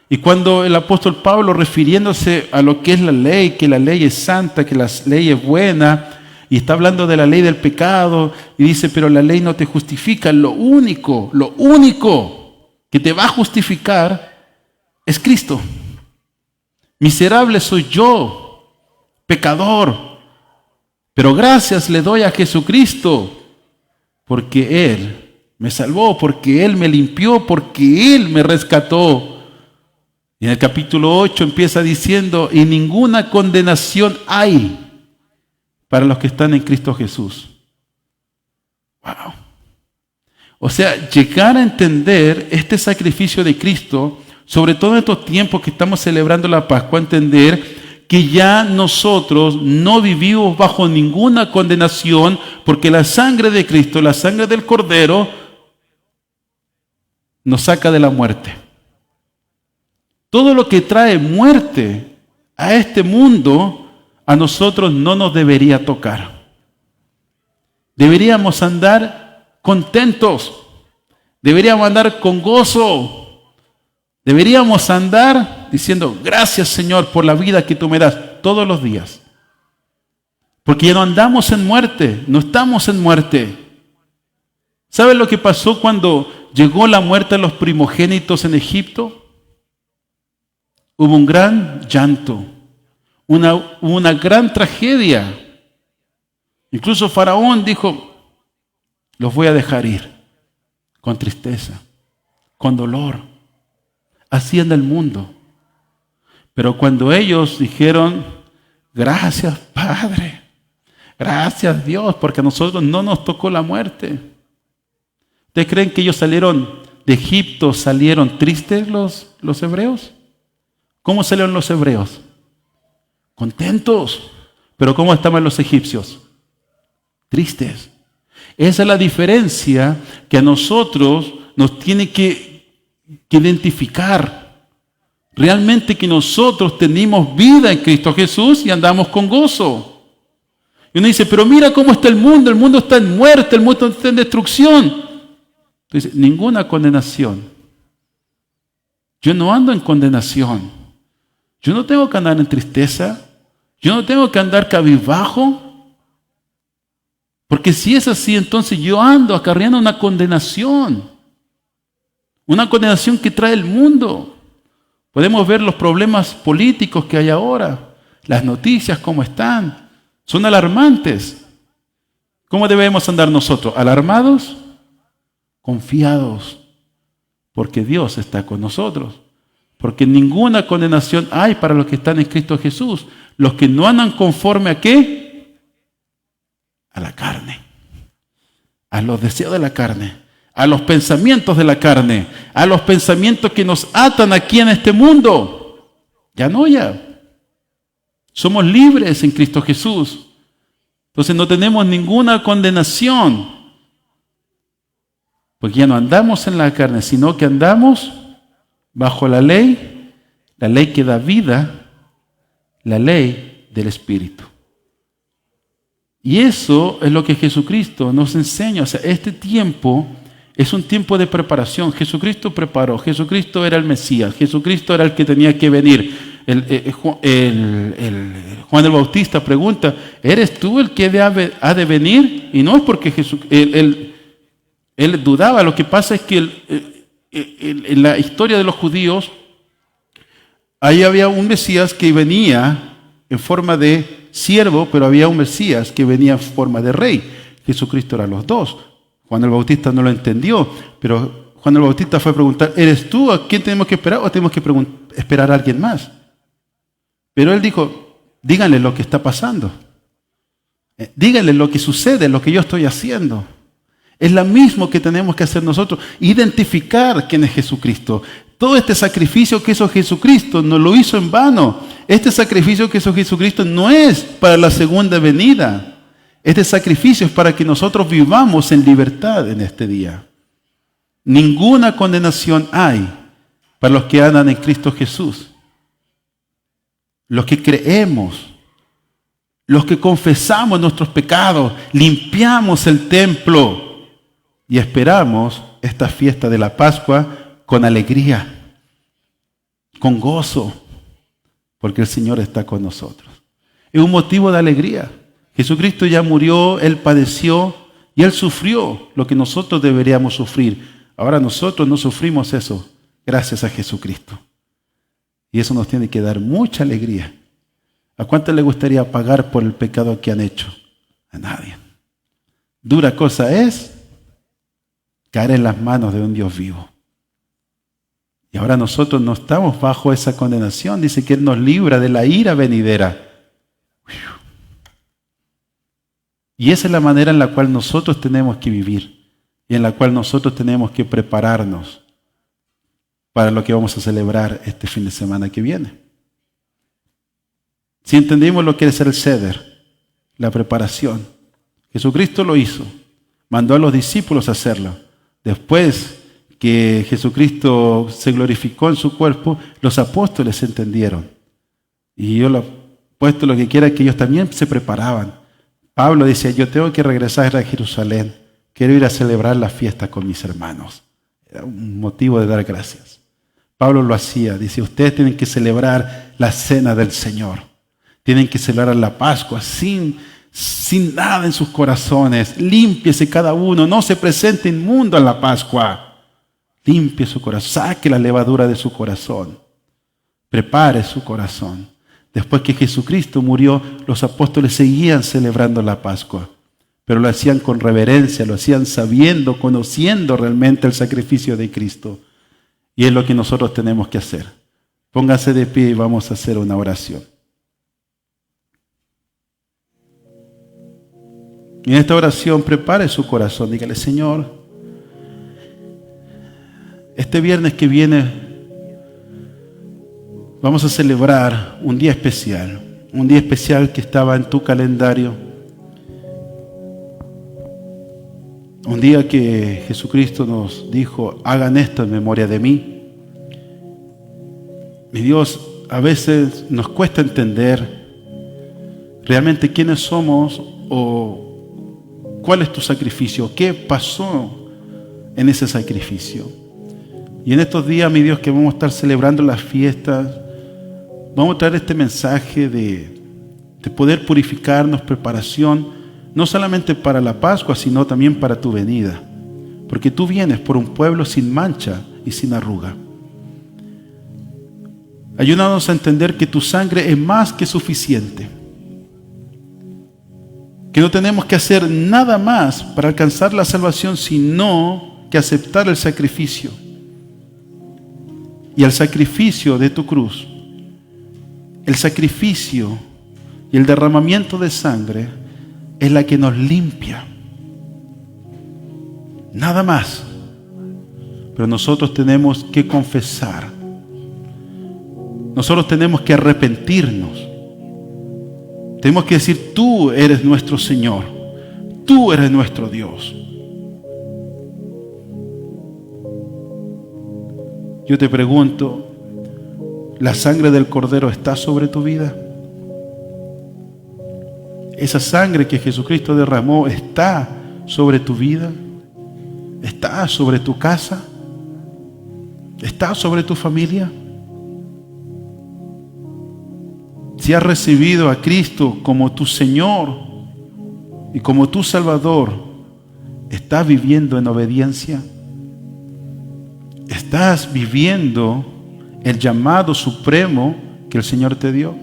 Y cuando el apóstol Pablo, refiriéndose a lo que es la ley, que la ley es santa, que la ley es buena, y está hablando de la ley del pecado, y dice, pero la ley no te justifica. Lo único que te va a justificar es Cristo. Miserable soy yo, pecador, pero gracias le doy a Jesucristo, porque Él me salvó, porque Él me limpió, porque Él me rescató. Y en el capítulo 8 empieza diciendo, y ninguna condenación hay para los que están en Cristo Jesús. Wow. O sea, llegar a entender este sacrificio de Cristo, sobre todo en estos tiempos que estamos celebrando la Pascua, entender que ya nosotros no vivimos bajo ninguna condenación, porque la sangre de Cristo, la sangre del Cordero, nos saca de la muerte. Todo lo que trae muerte a este mundo, a nosotros no nos debería tocar. Deberíamos andar contentos. Deberíamos andar con gozo. Deberíamos andar diciendo, gracias Señor por la vida que tú me das todos los días. Porque ya no andamos en muerte, no estamos en muerte. ¿Saben lo que pasó cuando llegó la muerte a los primogénitos en Egipto? Hubo un gran llanto, una gran tragedia. Incluso Faraón dijo, los voy a dejar ir, con tristeza, con dolor. Así anda el mundo. Pero cuando ellos dijeron, gracias Padre, gracias Dios, porque a nosotros no nos tocó la muerte. ¿Ustedes creen que ellos salieron de Egipto, salieron tristes los hebreos? ¿Cómo salieron los hebreos? Contentos. Pero ¿cómo estaban los egipcios? Tristes. Esa es la diferencia que a nosotros nos tiene que identificar. Realmente que nosotros tenemos vida en Cristo Jesús y andamos con gozo. Y uno dice, pero mira cómo está el mundo está en muerte, el mundo está en destrucción. Entonces, ninguna condenación. Yo no ando en condenación. Yo no tengo que andar en tristeza. Yo no tengo que andar cabizbajo. Porque si es así, entonces yo ando acarreando una condenación. Una condenación que trae el mundo. Podemos ver los problemas políticos que hay ahora. Las noticias, cómo están. Son alarmantes. ¿Cómo debemos andar nosotros? ¿Alarmados? Confiados. Porque Dios está con nosotros. Porque ninguna condenación hay para los que están en Cristo Jesús. Los que no andan conforme a ¿qué? A la carne. A los deseos de la carne. A los pensamientos de la carne. A los pensamientos que nos atan aquí en este mundo. Ya no, ya. Somos libres en Cristo Jesús. Entonces no tenemos ninguna condenación. Porque ya no andamos en la carne, sino que andamos bajo la ley que da vida, la ley del Espíritu. Y eso es lo que Jesucristo nos enseña. O sea, este tiempo es un tiempo de preparación. Jesucristo preparó. Jesucristo era el Mesías. Jesucristo era el que tenía que venir. Juan el Bautista pregunta, ¿eres tú el que ha de venir? Y no es porque él dudaba. Lo que pasa es que en la historia de los judíos, ahí había un Mesías que venía en forma de siervo, pero había un Mesías que venía en forma de rey. Jesucristo era los dos. Juan el Bautista no lo entendió, pero Juan el Bautista fue a preguntar, ¿eres tú a quién tenemos que esperar o tenemos que esperar a alguien más? Pero él dijo, díganle lo que está pasando. Díganle lo que sucede, lo que yo estoy haciendo. Es lo mismo que tenemos que hacer nosotros, identificar quién es Jesucristo. Todo este sacrificio que hizo Jesucristo no lo hizo en vano. Este sacrificio que hizo Jesucristo no es para la segunda venida. Este sacrificio es para que nosotros vivamos en libertad en este día. Ninguna condenación hay para los que andan en Cristo Jesús. Los que creemos, los que confesamos nuestros pecados, limpiamos el templo y esperamos esta fiesta de la Pascua con alegría, con gozo, porque el Señor está con nosotros. Es un motivo de alegría. Jesucristo ya murió, Él padeció y Él sufrió lo que nosotros deberíamos sufrir. Ahora nosotros no sufrimos eso gracias a Jesucristo. Y eso nos tiene que dar mucha alegría. ¿A cuánto le gustaría pagar por el pecado que han hecho? A nadie. Dura cosa es caer en las manos de un Dios vivo. Y ahora nosotros no estamos bajo esa condenación. Dice que Él nos libra de la ira venidera. Y esa es la manera en la cual nosotros tenemos que vivir y en la cual nosotros tenemos que prepararnos para lo que vamos a celebrar este fin de semana que viene. Si entendimos lo que es el Seder, la preparación, Jesucristo lo hizo, mandó a los discípulos a hacerlo. Después que Jesucristo se glorificó en su cuerpo, los apóstoles entendieron. Y yo lo he puesto lo que quiera, que ellos también se preparaban. Pablo decía, yo tengo que regresar a Jerusalén, quiero ir a celebrar la fiesta con mis hermanos. Era un motivo de dar gracias. Pablo lo hacía, dice, ustedes tienen que celebrar la cena del Señor. Tienen que celebrar la Pascua sin nada en sus corazones. Límpiese cada uno, no se presente inmundo en la Pascua. Limpie su corazón, saque la levadura de su corazón. Prepare su corazón. Después que Jesucristo murió, los apóstoles seguían celebrando la Pascua, pero lo hacían con reverencia, lo hacían sabiendo, conociendo realmente el sacrificio de Cristo. Y es lo que nosotros tenemos que hacer. Póngase de pie y vamos a hacer una oración. Y en esta oración prepare su corazón, dígale, Señor, este viernes que viene vamos a celebrar un día especial que estaba en tu calendario, un día que Jesucristo nos dijo, hagan esto en memoria de mí. Mi Dios, a veces nos cuesta entender realmente quiénes somos o cuál es tu sacrificio, qué pasó en ese sacrificio. Y en estos días, mi Dios, que vamos a estar celebrando las fiestas, vamos a traer este mensaje de poder purificarnos, preparación, no solamente para la Pascua, sino también para tu venida. Porque tú vienes por un pueblo sin mancha y sin arruga. Ayúdanos a entender que tu sangre es más que suficiente. Que no tenemos que hacer nada más para alcanzar la salvación, sino que aceptar el sacrificio. Y el sacrificio de tu cruz, el sacrificio y el derramamiento de sangre es la que nos limpia. Nada más. Pero nosotros tenemos que confesar. Nosotros tenemos que arrepentirnos. Tenemos que decir, tú eres nuestro Señor. Tú eres nuestro Dios. Yo te pregunto, ¿la sangre del Cordero está sobre tu vida? Esa sangre que Jesucristo derramó está sobre tu vida, está sobre tu casa, está sobre tu familia. Si has recibido a Cristo como tu Señor y como tu Salvador, ¿estás viviendo en obediencia? ¿Estás viviendo el llamado supremo que el Señor te dio?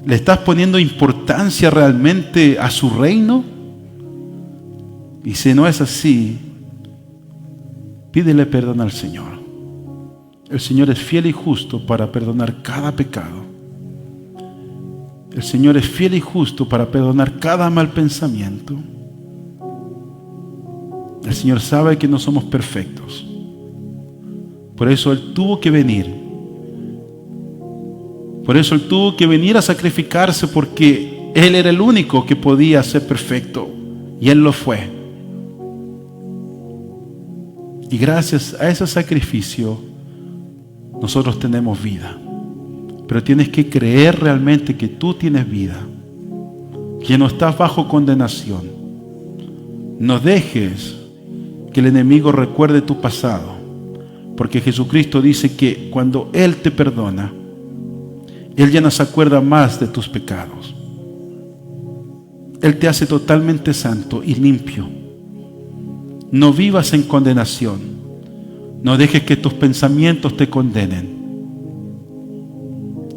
¿Le estás poniendo importancia realmente a su reino? Y si no es así, pídele perdón al Señor. El Señor es fiel y justo para perdonar cada pecado. El Señor es fiel y justo para perdonar cada mal pensamiento. El Señor sabe que no somos perfectos. Por eso Él tuvo que venir. Por eso Él tuvo que venir a sacrificarse, porque Él era el único que podía ser perfecto. Y Él lo fue. Y gracias a ese sacrificio, nosotros tenemos vida. Pero tienes que creer realmente que tú tienes vida, que no estás bajo condenación. No dejes que el enemigo recuerde tu pasado, porque Jesucristo dice que cuando Él te perdona, Él ya no se acuerda más de tus pecados. Él te hace totalmente santo y limpio. No vivas en condenación. No dejes que tus pensamientos te condenen.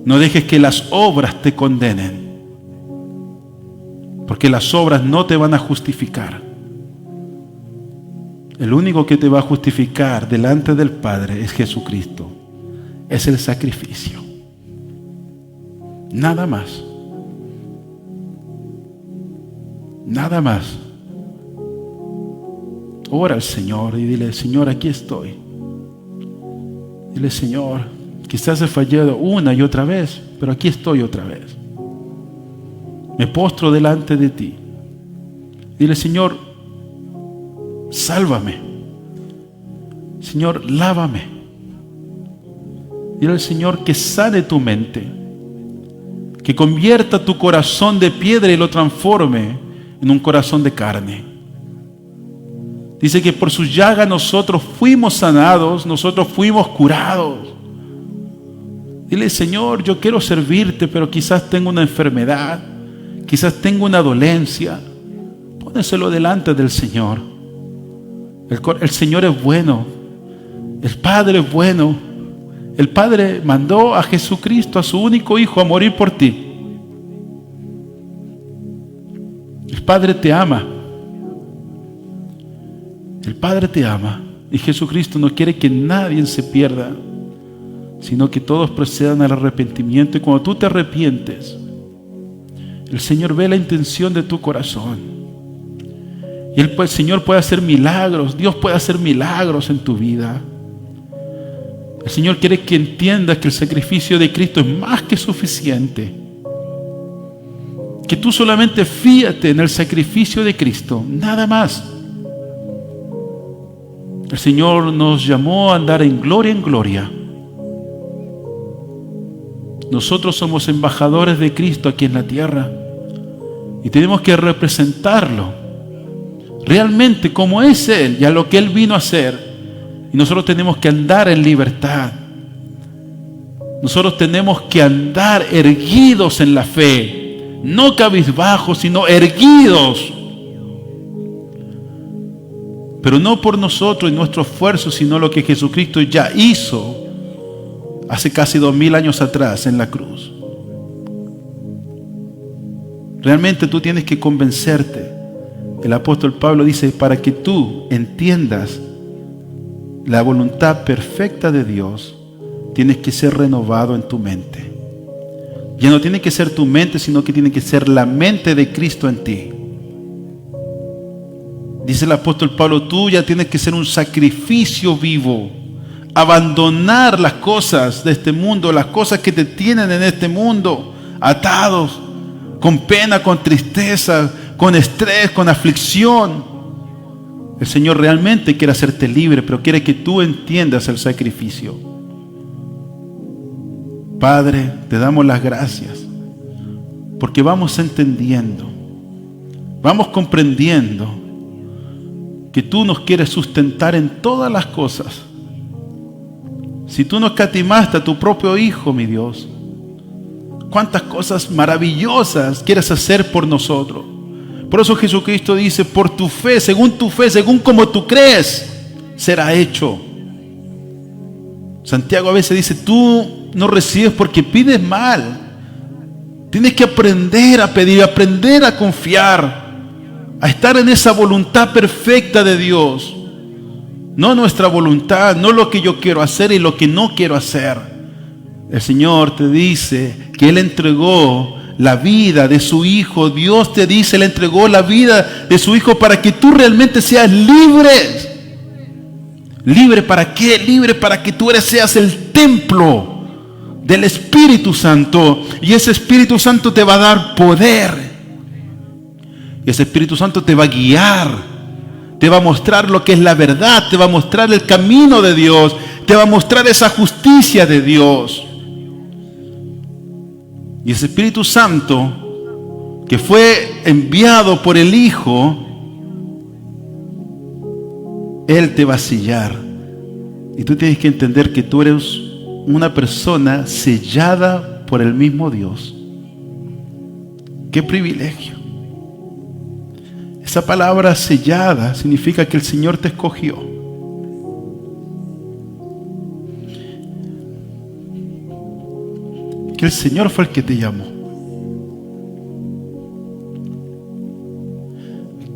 No dejes que las obras te condenen, porque las obras no te van a justificar. El único que te va a justificar delante del Padre es Jesucristo. Es el sacrificio. Nada más. Nada más. Ora al Señor y dile: Señor, aquí estoy. Dile: Señor, quizás he fallado una y otra vez, pero aquí estoy otra vez. Me postro delante de ti. Dile: Señor, sálvame. Señor, lávame. Dile al Señor que sane tu mente, que convierta tu corazón de piedra y lo transforme en un corazón de carne. Dice que por sus llagas nosotros fuimos sanados, nosotros fuimos curados. Dile: Señor, yo quiero servirte, pero quizás tengo una enfermedad, quizás tengo una dolencia. Póneselo delante del Señor. El Señor es bueno. El Padre es bueno. El Padre mandó a Jesucristo, a su único Hijo, a morir por ti. El Padre te ama. El Padre te ama. Y Jesucristo no quiere que nadie se pierda, sino que todos procedan al arrepentimiento. Y cuando tú te arrepientes, el Señor ve la intención de tu corazón. Y el Señor puede hacer milagros. Dios puede hacer milagros en tu vida. El Señor quiere que entiendas que el sacrificio de Cristo es más que suficiente. Que tú solamente fíate en el sacrificio de Cristo, nada más. El Señor nos llamó a andar en gloria. Nosotros somos embajadores de Cristo aquí en la tierra y tenemos que representarlo realmente como es Él y a lo que Él vino a hacer. Y nosotros tenemos que andar en libertad. Nosotros tenemos que andar erguidos en la fe, no cabizbajos, sino erguidos. Pero no por nosotros y nuestro esfuerzo, sino lo que Jesucristo ya hizo hace casi 2000 años atrás en la cruz. Realmente tú tienes que convencerte. El apóstol Pablo dice: para que tú entiendas la voluntad perfecta de Dios, tienes que ser renovado en tu mente. Ya no tiene que ser tu mente, sino que tiene que ser la mente de Cristo en ti. Dice el apóstol Pablo: tú ya tienes que ser un sacrificio vivo. Abandonar las cosas de este mundo, las cosas que te tienen en este mundo, atados, con pena, con tristeza, con estrés, con aflicción. El Señor realmente quiere hacerte libre, pero quiere que tú entiendas el sacrificio. Padre, te damos las gracias Porque vamos entendiendo, vamos comprendiendo que tú nos quieres sustentar en todas las cosas. Si tú no escatimaste a tu propio Hijo, mi Dios, cuántas cosas maravillosas quieres hacer por nosotros. Por eso Jesucristo dice, por tu fe, según como tú crees, será hecho. Santiago a veces dice, tú no recibes porque pides mal. Tienes que aprender a pedir, aprender a confiar, a estar en esa voluntad perfecta de Dios. No nuestra voluntad, no lo que yo quiero hacer y lo que no quiero hacer. El Señor te dice que Él entregó la vida de su Hijo. Dios te dice, Él entregó la vida de su Hijo para que tú realmente seas libre. ¿Libre para qué? Libre para que tú seas el templo del Espíritu Santo. Y ese Espíritu Santo te va a dar poder. Y ese Espíritu Santo te va a guiar. Te va a mostrar lo que es la verdad. Te va a mostrar el camino de Dios. Te va a mostrar esa justicia de Dios. Y ese Espíritu Santo que fue enviado por el Hijo, Él te va a sellar. Y tú tienes que entender que tú eres una persona sellada por el mismo Dios. ¡Qué privilegio! Esa palabra sellada significa que el Señor te escogió. Que el Señor fue el que te llamó.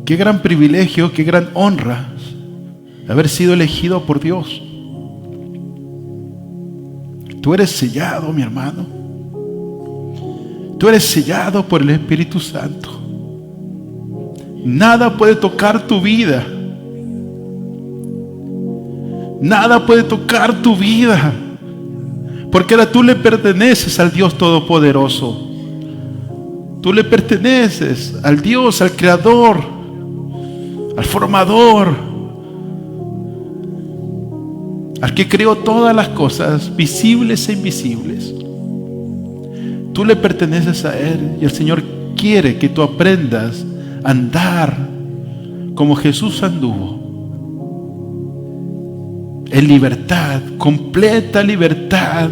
Qué gran privilegio, qué gran honra haber sido elegido por Dios. Tú eres sellado, mi hermano. Tú eres sellado por el Espíritu Santo. Nada puede tocar tu vida. Nada puede tocar tu vida. Porque ahora tú le perteneces al Dios Todopoderoso. Tú le perteneces al Dios, al Creador, al Formador, al que creó todas las cosas, visibles e invisibles. Tú le perteneces a Él y el Señor quiere que tú aprendas a andar como Jesús anduvo. En libertad, completa libertad.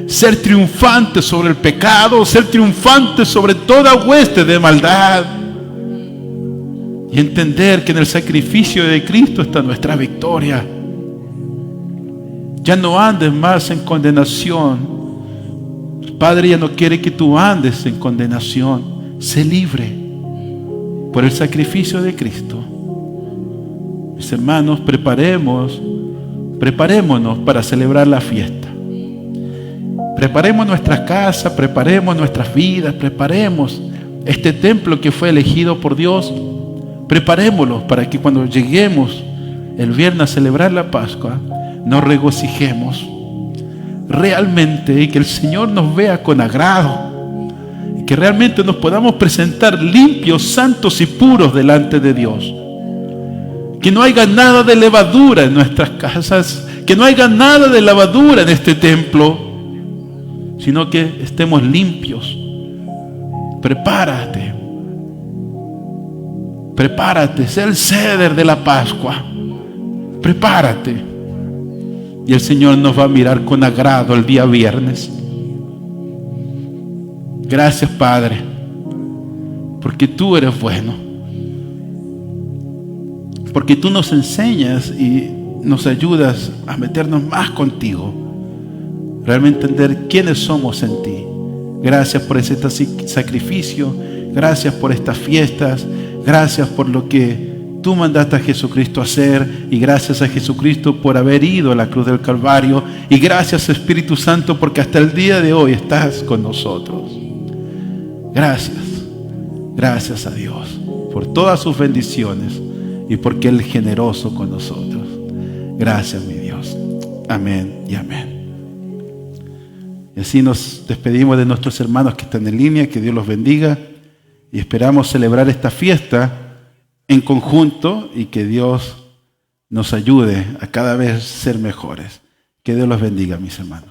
Ser triunfante sobre el pecado, ser triunfante sobre toda hueste de maldad. Y entender que en el sacrificio de Cristo está nuestra victoria. Ya no andes más en condenación. El Padre ya no quiere que tú andes en condenación. Sé libre por el sacrificio de Cristo. Mis hermanos, preparémonos para celebrar la fiesta. Preparemos nuestra casa, preparemos nuestras vidas, preparemos este templo que fue elegido por Dios. Preparémoslo para que cuando lleguemos el viernes a celebrar la Pascua, nos regocijemos realmente y que el Señor nos vea con agrado y que realmente nos podamos presentar limpios, santos y puros delante de Dios. Que no haya nada de levadura en nuestras casas, que no haya nada de levadura en este templo, sino que estemos limpios. Prepárate, sé el ceder de la Pascua. Prepárate. Y el Señor nos va a mirar con agrado el día viernes. Gracias, Padre, porque tú eres bueno. Porque tú nos enseñas y nos ayudas a meternos más contigo. Realmente entender quiénes somos en ti. Gracias por ese sacrificio. Gracias por estas fiestas. Gracias por lo que tú mandaste a Jesucristo a hacer. Y gracias a Jesucristo por haber ido a la cruz del Calvario. Y gracias, Espíritu Santo, porque hasta el día de hoy estás con nosotros. Gracias. Gracias a Dios por todas sus bendiciones. Y porque Él es generoso con nosotros. Gracias, mi Dios. Amén y amén. Y así nos despedimos de nuestros hermanos que están en línea. Que Dios los bendiga. Y esperamos celebrar esta fiesta en conjunto. Y que Dios nos ayude a cada vez ser mejores. Que Dios los bendiga, mis hermanos.